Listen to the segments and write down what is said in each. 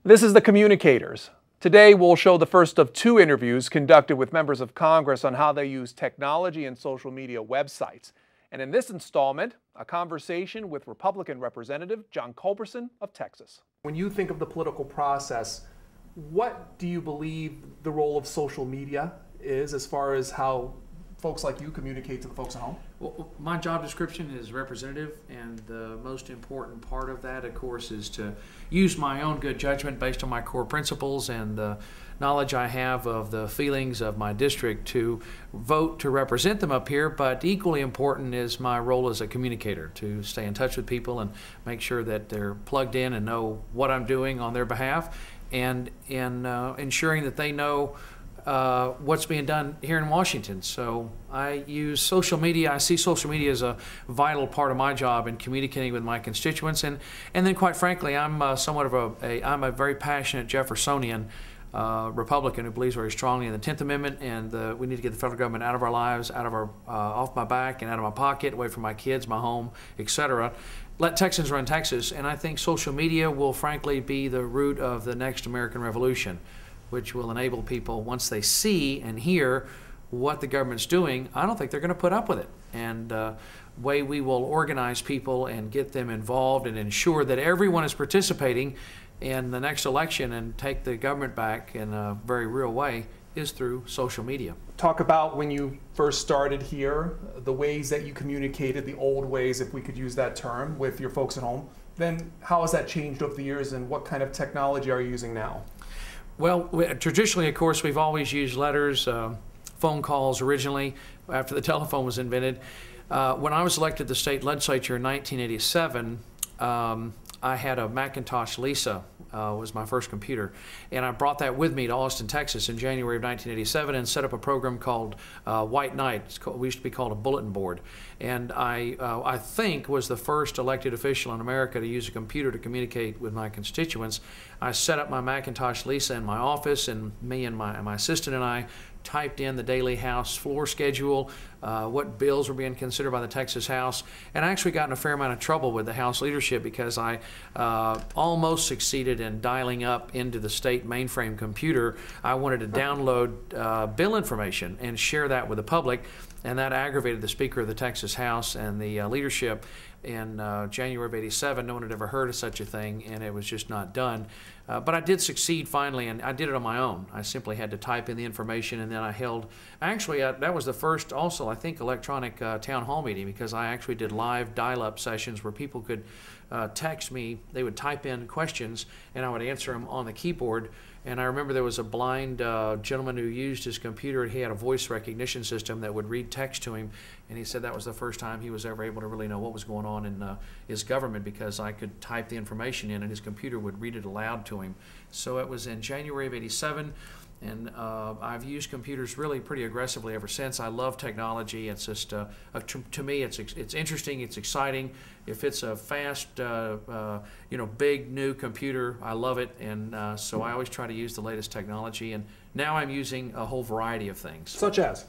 This is the Communicators. Today we'll show the first of two interviews conducted with members of Congress on how they use technology and social media websites. And in this installment, a conversation with Republican Representative John Culberson of Texas. When you think of the political process, what do you believe the role of social media is as far as how folks like you communicate to the folks at home? Well, my job description is representative, and the most important part of that, of course, is to use my own good judgment based on my core principles and the knowledge I have of the feelings of my district to vote to represent them up here. But equally important is my role as a communicator, to stay in touch with people and make sure that they're plugged in and know what I'm doing on their behalf, and in ensuring that they know what's being done here in Washington. So I use social media. I see social media as a vital part of my job in communicating with my constituents, and then quite frankly, I'm somewhat of I'm a very passionate Jeffersonian Republican who believes very strongly in the 10th Amendment, and we need to get the federal government out of our lives, out of our off my back and out of my pocket, away from my kids, my home, etc. Let Texans run Texas, and I think social media will frankly be the root of the next American Revolution, which will enable people, once they see and hear what the government's doing, I don't think they're going to put up with it. And way we will organize people and get them involved and ensure that everyone is participating in the next election and take the government back in a very real way is through social media. Talk about when you first started here, the ways that you communicated, the old ways, if we could use that term, with your folks at home. Then how has that changed over the years, and what kind of technology are you using now? Well, traditionally, of course, we've always used letters, phone calls originally, after the telephone was invented. When I was elected to the state legislature in 1987, I had a Macintosh Lisa, was my first computer, and I brought that with me to Austin, Texas in January of 1987 and set up a program called White Knight. We used to be called a bulletin board. And I think was the first elected official in America to use a computer to communicate with my constituents. I set up my Macintosh Lisa in my office, and me and my assistant and I typed in the daily House floor schedule, what bills were being considered by the Texas House, and I actually got in a fair amount of trouble with the House leadership because I almost succeeded in dialing up into the state mainframe computer. I wanted to download bill information and share that with the public, and that aggravated the Speaker of the Texas House and the leadership. In January of '87, no one had ever heard of such a thing, and it was just not done. But I did succeed finally, and I did it on my own. I simply had to type in the information, and then I held, actually that was the first also, I think, electronic town hall meeting, because I actually did live dial-up sessions where people could text me. They would type in questions, and I would answer them on the keyboard. And I remember there was a blind gentleman who used his computer. He had a voice recognition system that would read text to him, and he said that was the first time he was ever able to really know what was going on in his government, because I could type the information in and his computer would read it aloud to him. So it was in January of '87, and I've used computers really pretty aggressively ever since. I love technology. It's just, to me, it's interesting, it's exciting. If it's a fast, big new computer, I love it, and so I always try to use the latest technology. And now I'm using a whole variety of things. Such as?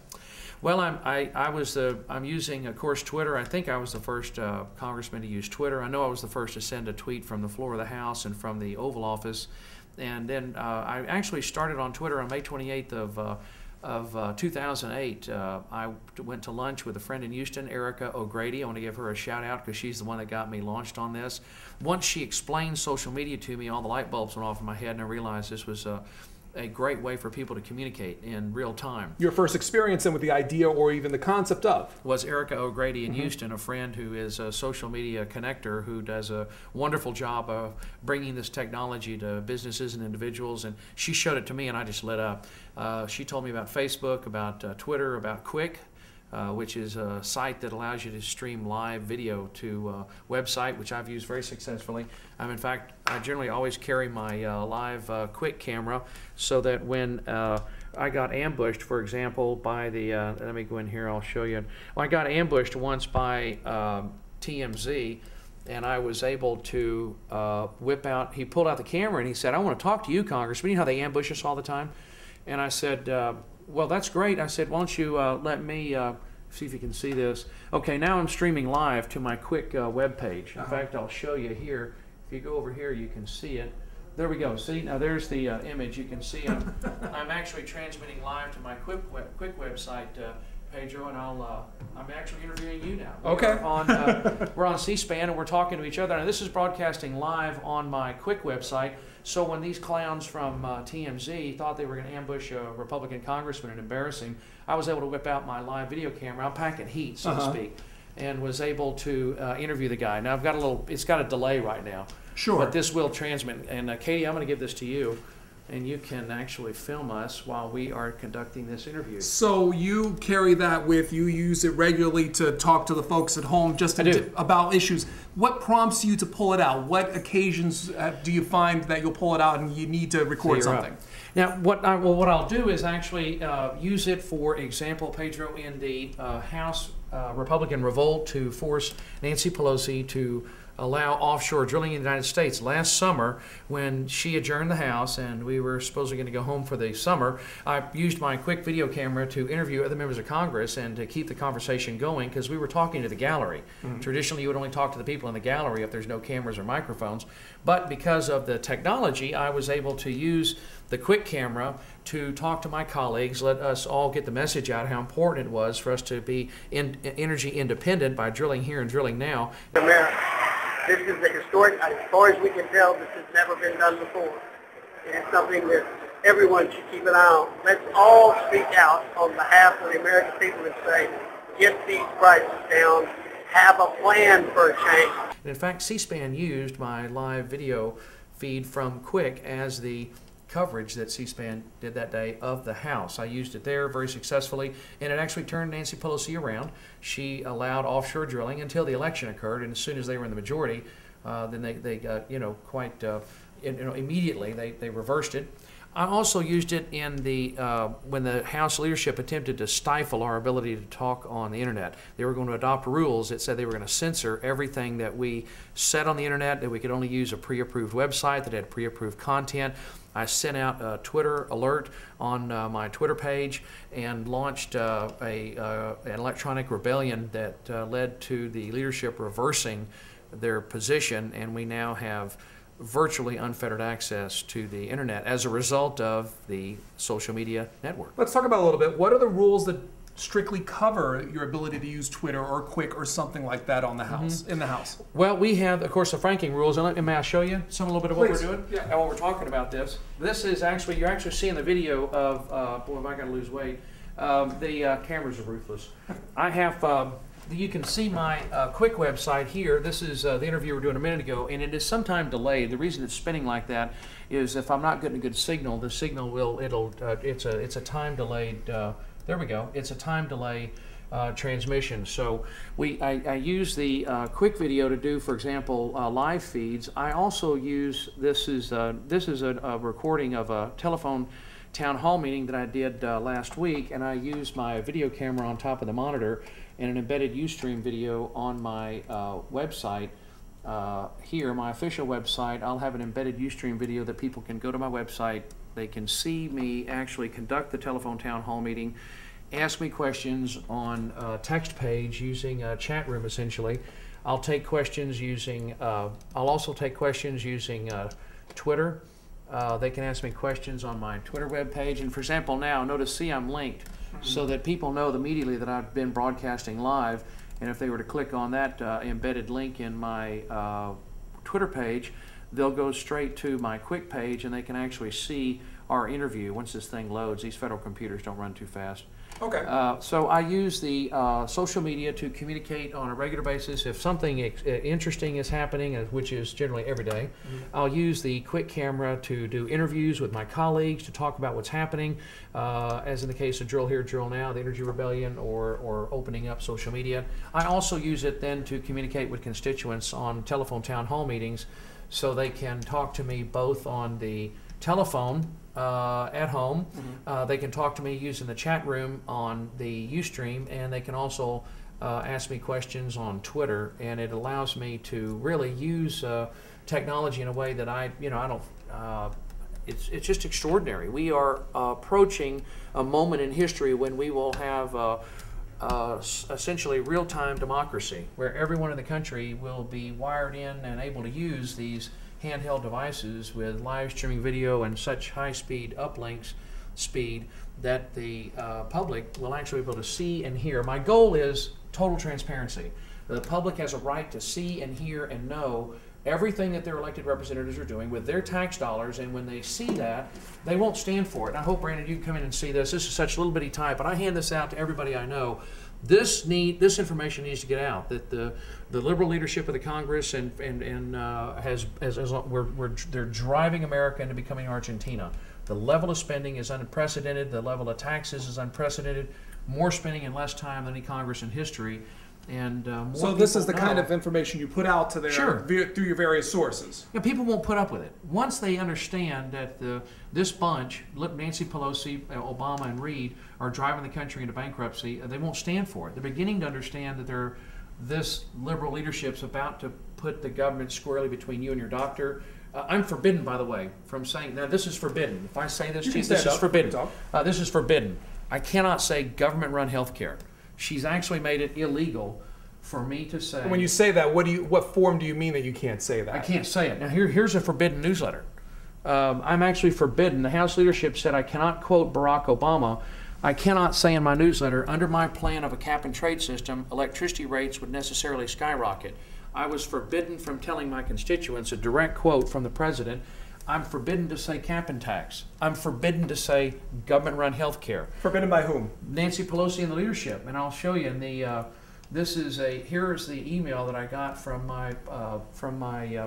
Well, I'm using, of course, Twitter. I think I was the first congressman to use Twitter. I know I was the first to send a tweet from the floor of the House and from the Oval Office. And then I actually started on Twitter on May 28th of 2008. I went to lunch with a friend in Houston, Erica O'Grady. I want to give her a shout out because she's the one that got me launched on this. Once she explained social media to me, all the light bulbs went off in my head, and I realized this was a great way for people to communicate in real time. Your first experience then with the idea or even the concept of? Was Erica O'Grady in Houston, a friend who is a social media connector who does a wonderful job of bringing this technology to businesses and individuals, and she showed it to me and I just lit up. She told me about Facebook, about Twitter, about Quick, which is a site that allows you to stream live video to a website, which I've used very successfully. In fact, I generally always carry my live Quick camera so that when I got ambushed, for example, by the, let me go in here, I'll show you. Well, I got ambushed once by TMZ, and I was able to whip out, he pulled out the camera and he said, "I want to talk to you, Congressman. You know how they ambush us all the time?" And I said, well, that's great. I said, why don't you let me see if you can see this. Okay, now I'm streaming live to my Quick web page. In fact, I'll show you here. If you go over here, you can see it. There we go. See, now there's the image. You can see I'm actually transmitting live to my quick website, Pedro, and I'm actually interviewing you now. Okay. We're on C-SPAN and we're talking to each other. And this is broadcasting live on my quick website. So when these clowns from TMZ thought they were going to ambush a Republican congressman and embarrass him, I was able to whip out my live video camera. I'm packing heat, so to speak, and was able to interview the guy. Now I've got it's got a delay right now. Sure. But this will transmit. And Katie, I'm going to give this to you, and you can actually film us while we are conducting this interview. So you carry that with you, use it regularly to talk to the folks at home just about issues. What prompts you to pull it out? What occasions do you find that you'll pull it out and you need to record something? Now, what I'll do is actually use it, for example, Pedro, in the House Republican revolt to force Nancy Pelosi to allow offshore drilling in the United States. Last summer, when she adjourned the House and we were supposedly going to go home for the summer, I used my quick video camera to interview other members of Congress and to keep the conversation going, because we were talking to the gallery. Traditionally, you would only talk to the people in the gallery if there's no cameras or microphones. But because of the technology, I was able to use the quick camera to talk to my colleagues, let us all get the message out how important it was for us to be energy independent by drilling here and drilling now. This is a historic, as far as we can tell, this has never been done before. It is something that everyone should keep an eye on. Let's all speak out on behalf of the American people and say, get these prices down, have a plan for a change. In fact, C-SPAN used my live video feed from Quick as the coverage that C-SPAN did that day of the House. I used it there very successfully, and it actually turned Nancy Pelosi around. She allowed offshore drilling until the election occurred, and as soon as they were in the majority, then they immediately they reversed it. I also used it in the when the House leadership attempted to stifle our ability to talk on the internet. They were going to adopt rules that said they were going to censor everything that we said on the internet, that we could only use a pre-approved website that had pre-approved content. I sent out a Twitter alert on my Twitter page and launched an electronic rebellion that led to the leadership reversing their position, and we now have virtually unfettered access to the internet as a result of the social media network. Let's talk about a little bit. What are the rules that strictly cover your ability to use Twitter or Quick or something like that on the House, in the House? Well, we have, of course, the franking rules. And may I show you a little bit of what we're doing? Yeah. And what we're talking about this. This is actually, you're actually seeing the video of, boy, am I going to lose weight. The cameras are ruthless. I have, you can see my Quick website here. This is the interview we were doing a minute ago, and it is sometime delayed. The reason it's spinning like that is if I'm not getting a good signal, the signal will, it's a time delayed, there we go. It's a time delay transmission. So I use the Quick video to do, for example, live feeds. I also use, this is a recording of a telephone town hall meeting that I did last week, and I used my video camera on top of the monitor and an embedded Ustream video on my website. Here, my official website, I'll have an embedded Ustream video that people can go to my website. They can see me actually conduct the telephone town hall meeting, ask me questions on a text page using a chat room, essentially. I'll take questions using, I'll also take questions using Twitter. They can ask me questions on my Twitter webpage. And for example, now, notice, see, I'm linked so that people know immediately that I've been broadcasting live. And if they were to click on that embedded link in my Twitter page, they'll go straight to my Quick page and they can actually see our interview once this thing loads. These federal computers don't run too fast. Okay. So I use the social media to communicate on a regular basis. If something interesting is happening, which is generally every day, I'll use the Quick camera to do interviews with my colleagues to talk about what's happening, as in the case of Drill Here, Drill Now, the Energy Rebellion, or opening up social media. I also use it then to communicate with constituents on telephone town hall meetings, so they can talk to me both on the telephone at home. They can talk to me using the chat room on the Ustream, and they can also ask me questions on Twitter. And it allows me to really use technology in a way that I don't. It's just extraordinary. We are approaching a moment in history when we will have essentially real-time democracy, where everyone in the country will be wired in and able to use these handheld devices with live streaming video and such high-speed uplinks speed that the public will actually be able to see and hear. My goal is total transparency. The public has a right to see and hear and know everything that their elected representatives are doing with their tax dollars, and when they see that, they won't stand for it. And I hope, Brandon, you can come in and see this. This is such little bitty type, but I hand this out to everybody I know. This information needs to get out, that the liberal leadership of the Congress they're driving America into becoming Argentina. The level of spending is unprecedented. The level of taxes is unprecedented. More spending in less time than any Congress in history. And so this is the kind of information you put out to their through your various sources. Yeah, people won't put up with it. Once they understand that this bunch, Nancy Pelosi, Obama, and Reid, are driving the country into bankruptcy, they won't stand for it. They're beginning to understand that this liberal leadership's about to put the government squarely between you and your doctor. I'm forbidden, by the way, from saying, now this is forbidden. If I say this to you, this is forbidden. This is forbidden. I cannot say government-run health care. She's actually made it illegal for me to say. When you say that, what form do you mean that you can't say that? I can't say it. Now here's a forbidden newsletter. I'm actually forbidden. The House leadership said I cannot quote Barack Obama. I cannot say in my newsletter, under my plan of a cap and trade system, electricity rates would necessarily skyrocket. I was forbidden from telling my constituents a direct quote from the president. I'm forbidden to say cap and tax. I'm forbidden to say government-run health care. Forbidden by whom? Nancy Pelosi and the leadership. And I'll show you. In the here's the email that I got from my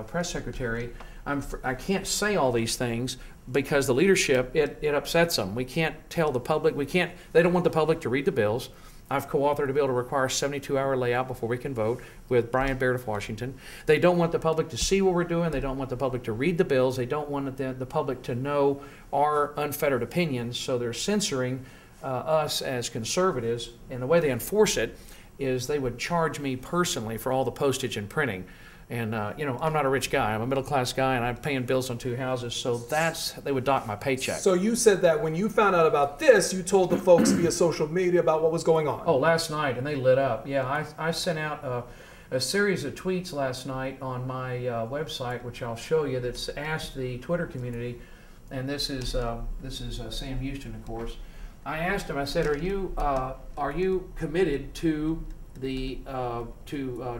press secretary. I can't say all these things because the leadership it upsets them. We can't tell the public. They don't want the public to read the bills. I've co-authored a bill to require a 72-hour layout before we can vote with Brian Baird of Washington. They don't want the public to see what we're doing. They don't want the public to read the bills. They don't want the public to know our unfettered opinions, so they're censoring us as conservatives. And the way they enforce it is they would charge me personally for all the postage and printing. And I'm not a rich guy. I'm a middle-class guy, and I'm paying bills on 2 houses. So they would dock my paycheck. So you said that when you found out about this, you told the folks via social media about what was going on. Oh, last night, and they lit up. Yeah, I sent out a series of tweets last night on my website, which I'll show you, that's asked the Twitter community, and this is Sam Houston, of course. I asked him. I said, "Are you committed to the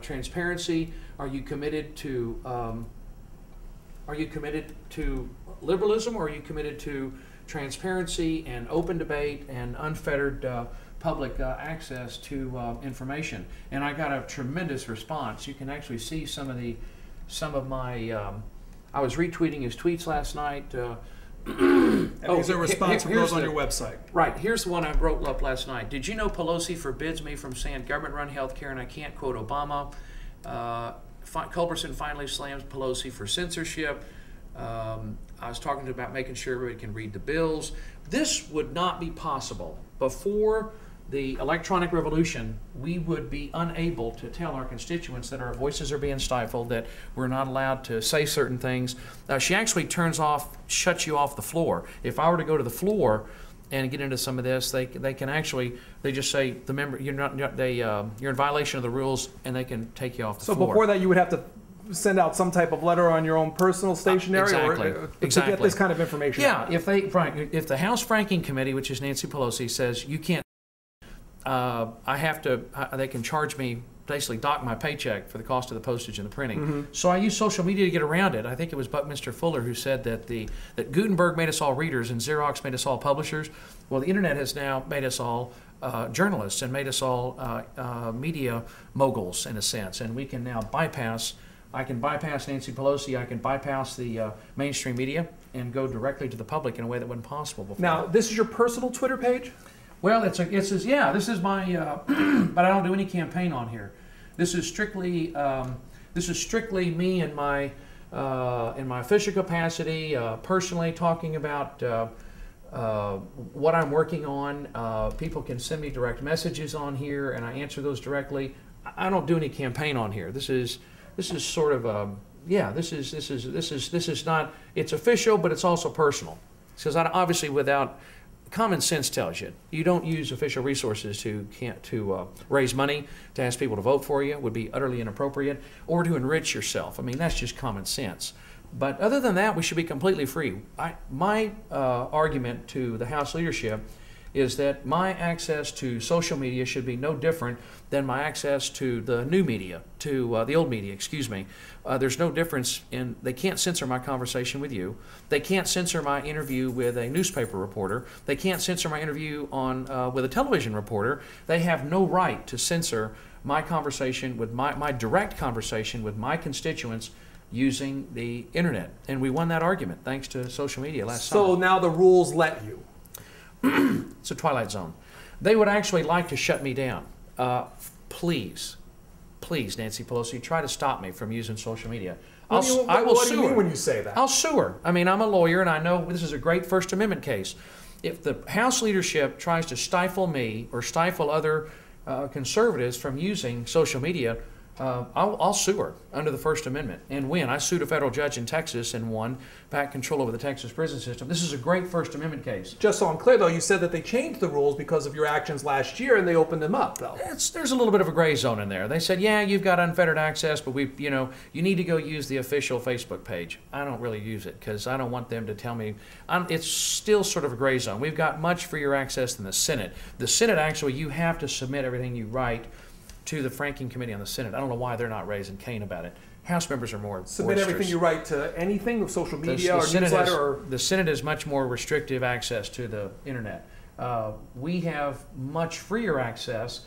transparency? Are you committed to liberalism, or are you committed to transparency and open debate and unfettered public access to information?" And I got a tremendous response. You can actually see some of my. I was retweeting his tweets last night. And these are response from those on your website. Right. Here's the one I wrote up last night. Did you know Pelosi forbids me from saying government-run health care and I can't quote Obama? Culberson finally slams Pelosi for censorship. I was talking about making sure everybody can read the bills. This would not be possible. Before the electronic revolution, we would be unable to tell our constituents that our voices are being stifled, that we're not allowed to say certain things. She actually shuts you off the floor. If I were to go to the floor and get into some of this, they just say you're in violation of the rules, and they can take you off the floor. So before that, you would have to send out some type of letter on your own personal stationery to get this kind of information. Yeah, if the House Franking Committee, which is Nancy Pelosi, says you can't. They can charge me, basically dock my paycheck for the cost of the postage and the printing. Mm-hmm. So I use social media to get around it. I think it was Buckminster Fuller who said that Gutenberg made us all readers and Xerox made us all publishers. Well, the internet has now made us all journalists and made us all media moguls in a sense, and we can now bypass. I can bypass Nancy Pelosi. I can bypass the mainstream media and go directly to the public in a way that wasn't possible before. Now, this is your personal Twitter page? Well, this is my, but I don't do any campaign on here. This is strictly me in my official capacity, personally talking about what I'm working on. People can send me direct messages on here, and I answer those directly. I don't do any campaign on here. This is sort of this is not. It's official, but it's also personal. Because obviously, without common sense tells you don't use official resources to raise money to ask people to vote for you. Would be utterly inappropriate, or to enrich yourself. I mean, that's just common sense. But other than that, we should be completely free. My argument to the House leadership is that my access to social media should be no different than my access to the new media, to the old media, excuse me. There's no difference in, they can't censor my conversation with you. They can't censor my interview with a newspaper reporter. They can't censor my interview with a television reporter. They have no right to censor my conversation with my direct conversation with my constituents using the internet. And we won that argument thanks to social media last summer. So now the rules let you. It's a twilight zone. They would actually like to shut me down. Please, Nancy Pelosi, try to stop me from using social media. I will what do sue you mean her. when you say that? I'll sue her. I mean, I'm a lawyer, and I know this is a great First Amendment case. If the House leadership tries to stifle me or stifle other conservatives from using social media, I'll sue her under the First Amendment and win. I sued a federal judge in Texas and won back control over the Texas prison system. This is a great First Amendment case. Just so I'm clear, though, you said that they changed the rules because of your actions last year, and they opened them up, though. There's a little bit of a gray zone in there. They said, yeah, you've got unfettered access, but you need to go use the official Facebook page. I don't really use it because I don't want them to tell me. It's still sort of a gray zone. We've got much freer access than the Senate. The Senate, actually, you have to submit everything you write to the franking committee on the Senate. I don't know why they're not raising Cain about it. House members are more submit boisterous. everything you write to anything with social media or newsletter. The Senate has much more restrictive access to the internet. We have much freer access,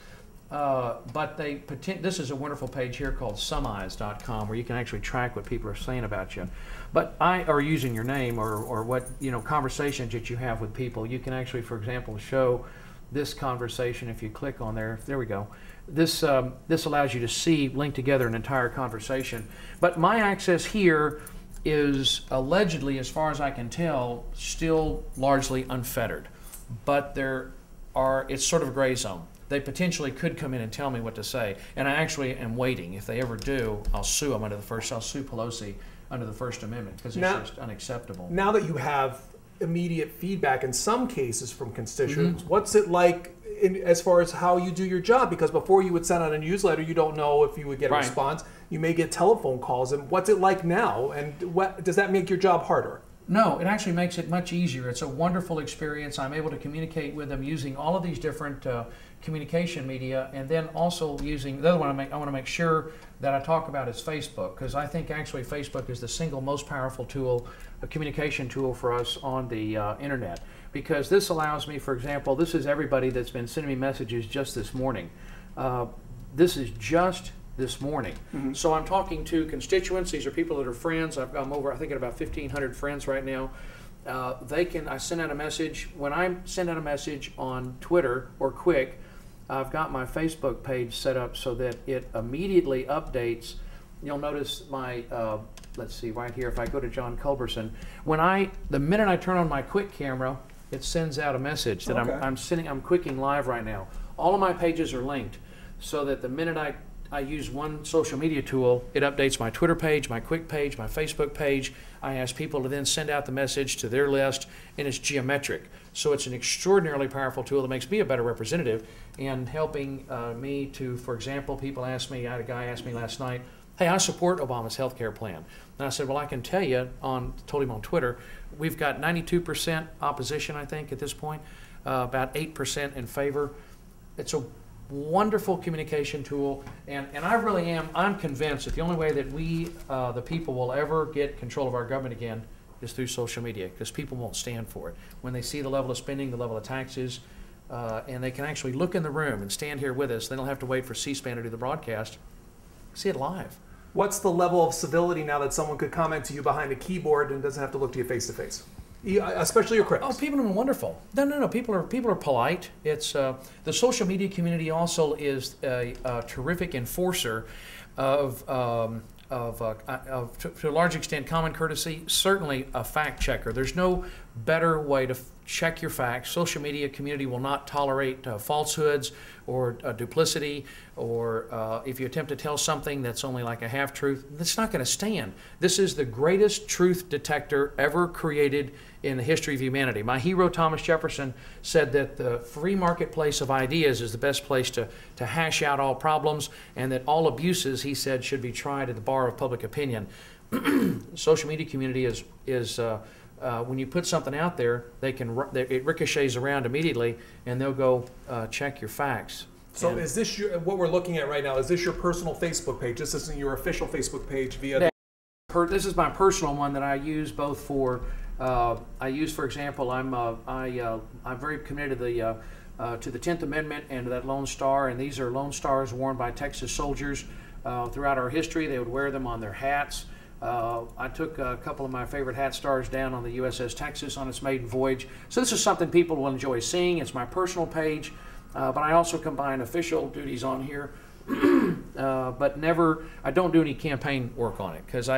but this is a wonderful page here called someeyes.com where you can actually track what people are saying about you. But or using your name or what conversations that you have with people. You can actually, for example, show this conversation if you click on there. There we go. This allows you to link together an entire conversation. But my access here is allegedly, as far as I can tell, still largely unfettered. But it's sort of a gray zone. They potentially could come in and tell me what to say. And I actually am waiting. If they ever do, I'll sue them I'll sue Pelosi under the First Amendment because it's just unacceptable. Now that you have immediate feedback in some cases from constituents, what's it like as far as how you do your job? Because before you would send out a newsletter, you don't know if you would get a response. You may get telephone calls. And what's it like now? And does that make your job harder? No, it actually makes it much easier. It's a wonderful experience. I'm able to communicate with them using all of these different communication media, and then also using the other one. I want to make sure that I talk about is Facebook, because I think actually Facebook is the single most powerful tool, a communication tool for us on the internet. Because this allows me, for example, this is everybody that's been sending me messages just this morning. This is just this morning. So I'm talking to constituents. These are people that are friends. I'm over, I think, at about 1,500 friends right now. I send out a message. When I send out a message on Twitter or Quick, I've got my Facebook page set up so that it immediately updates. You'll notice my, let's see, right here, if I go to John Culberson, the minute I turn on my Quick camera, it sends out a message that I'm quicking live right now. All of my pages are linked so that the minute I use one social media tool, it updates my Twitter page, my Quick page, my Facebook page. I ask people to then send out the message to their list, and it's geometric. So it's an extraordinarily powerful tool that makes me a better representative in helping me to, for example, people ask me, I had a guy ask me last night, hey, I support Obama's health care plan. And I said, well, I can tell you, told him on Twitter, we've got 92% opposition, I think, at this point, about 8% in favor. It's a wonderful communication tool, and I really am, I'm convinced that the only way that we, the people, will ever get control of our government again is through social media, because people won't stand for it. When they see the level of spending, the level of taxes, and they can actually look in the room and stand here with us, they don't have to wait for C-SPAN to do the broadcast, see it live. What's the level of civility now that someone could comment to you behind a keyboard and doesn't have to look to you face to face? Especially your critics. Oh, people have been wonderful. No. People are polite. It's the social media community also is a terrific enforcer of to a large extent common courtesy. Certainly a fact checker. There's no better way to check your facts. Social media community will not tolerate falsehoods or duplicity, or if you attempt to tell something that's only like a half-truth, that's not going to stand. This is the greatest truth detector ever created in the history of humanity. My hero, Thomas Jefferson, said that the free marketplace of ideas is the best place to hash out all problems, and that all abuses, he said, should be tried at the bar of public opinion. social media community is when you put something out there, it ricochets around immediately, and they'll go check your facts. So is this what we're looking at right now? Is this your personal Facebook page? This isn't your official Facebook page via This is my personal one that I use both for. For example, I'm very committed to the 10th Amendment and to that Lone Star, and these are Lone Stars worn by Texas soldiers throughout our history. They would wear them on their hats. I took a couple of my favorite hat stars down on the USS Texas on its maiden voyage. So this is something people will enjoy seeing. It's my personal page, but I also combine official duties on here. But I don't do any campaign work on it, because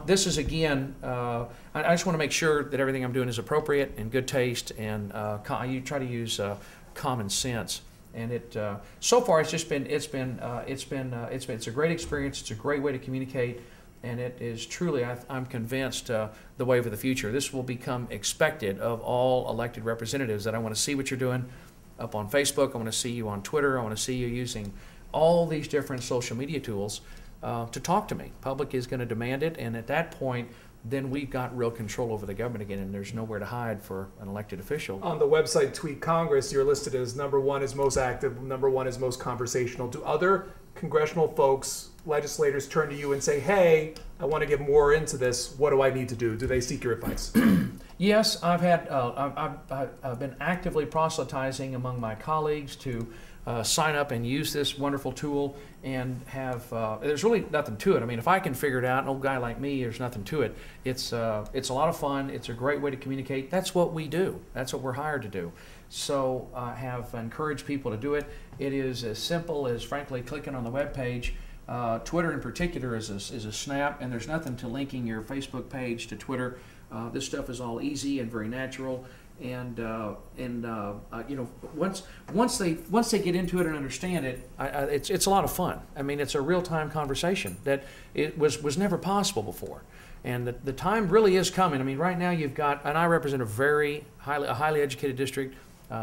this is, again, I just want to make sure that everything I'm doing is appropriate and good taste, and you try to use common sense. And so far it's a great experience. It's a great way to communicate, and it is truly, I'm convinced, the wave of the future. This will become expected of all elected representatives, that I want to see what you're doing up on Facebook. I want to see you on Twitter. I want to see you using all these different social media tools to talk to me. Public is going to demand it, and at that point, then we've got real control over the government again, and there's nowhere to hide for an elected official. On the website Tweet Congress, you're listed as #1 is most active, #1 is most conversational. Do other congressional folks, legislators, turn to you and say, hey, I want to get more into this, what do I need to do? Do they seek your advice? Yes, I've been actively proselytizing among my colleagues to sign up and use this wonderful tool, and there's really nothing to it. I mean, if I can figure it out, an old guy like me, there's nothing to it. It's a lot of fun. It's a great way to communicate. That's what we do. That's what we're hired to do. So I have encouraged people to do it. It is as simple as, frankly, clicking on the web page. Twitter in particular is a snap, and there's nothing to linking your Facebook page to Twitter. This stuff is all easy and very natural. And you know, once they get into it and understand it, it's a lot of fun. I mean, it's a real-time conversation that it was never possible before, and the time really is coming. I mean, right now you've got, and I represent a highly educated district.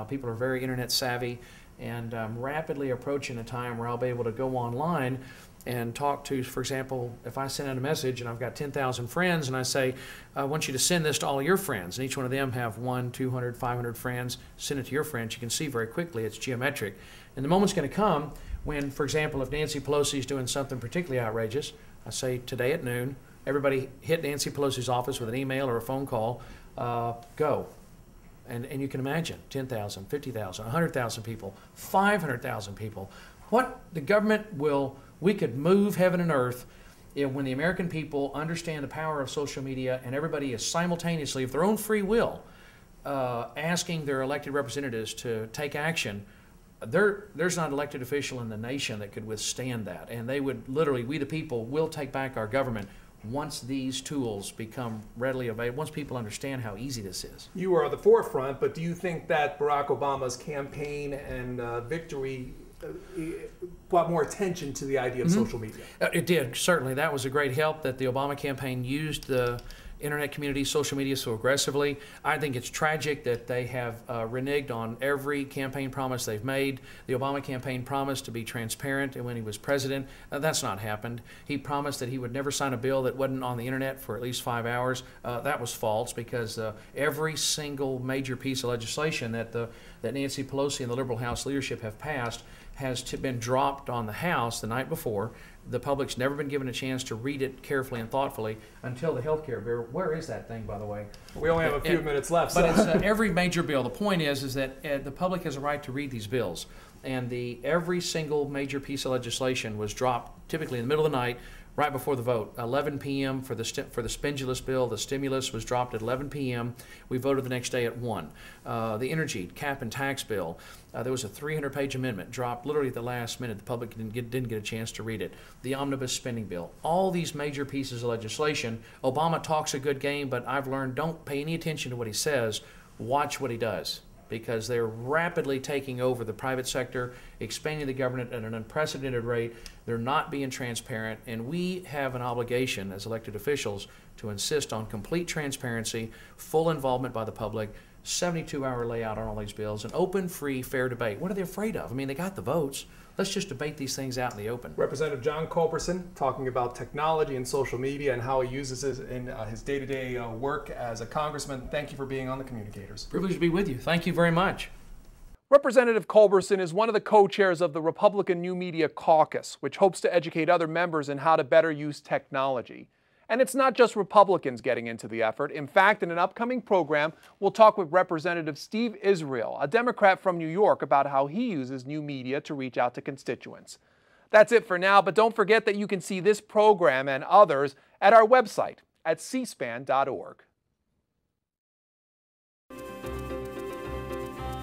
People are very internet savvy, and I'm rapidly approaching a time where I'll be able to go online and talk to, for example, if I send out a message and I've got 10,000 friends and I say, I want you to send this to all of your friends, and each one of them have 100, 200, 500 friends, send it to your friends. You can see very quickly it's geometric. And the moment's going to come when, for example, if Nancy Pelosi is doing something particularly outrageous, I say today at noon, everybody hit Nancy Pelosi's office with an email or a phone call, go. And you can imagine 10,000, 50,000, 100,000 people, 500,000 people. What the government we could move heaven and earth when the American people understand the power of social media, and everybody is simultaneously, of their own free will, asking their elected representatives to take action. There's not an elected official in the nation that could withstand that. And they would literally, we the people will take back our government once these tools become readily available, once people understand how easy this is. You are at the forefront, but do you think that Barack Obama's campaign and victory brought more attention to the idea of social media? It did, certainly. That was a great help that the Obama campaign used the internet community, social media so aggressively. I think it's tragic that they have reneged on every campaign promise they've made. The Obama campaign promised to be transparent when he was president. That's not happened. He promised that he would never sign a bill that wasn't on the internet for at least 5 hours. That was false, because every single major piece of legislation that Nancy Pelosi and the liberal House leadership have passed has been dropped on the House the night before. The public's never been given a chance to read it carefully and thoughtfully until the health care bill. Where is that thing, by the way? We only have a few minutes left. But it's every major bill. The point is that the public has a right to read these bills. And every single major piece of legislation was dropped typically in the middle of the night, right before the vote. 11 p.m. for the spendulous bill. The stimulus was dropped at 11 p.m. We voted the next day at 1. The energy cap and tax bill, there was a 300-page amendment dropped literally at the last minute. The public didn't get a chance to read it. The omnibus spending bill. All these major pieces of legislation. Obama talks a good game, but I've learned, don't pay any attention to what he says. Watch what he does, because they're rapidly taking over the private sector, expanding the government at an unprecedented rate. They're not being transparent, and we have an obligation as elected officials to insist on complete transparency, full involvement by the public, 72-hour layout on all these bills, an open, free, fair debate. What are they afraid of? I mean, they got the votes. Let's just debate these things out in the open. Representative John Culberson talking about technology and social media and how he uses it in his day-to-day work as a congressman. Thank you for being on the Communicators. Privileged to be with you. Thank you very much. Representative Culberson is one of the co-chairs of the Republican New Media Caucus, which hopes to educate other members in how to better use technology. And it's not just Republicans getting into the effort. In fact, in an upcoming program, we'll talk with Representative Steve Israel, a Democrat from New York, about how he uses new media to reach out to constituents. That's it for now, but don't forget that you can see this program and others at our website at cspan.org.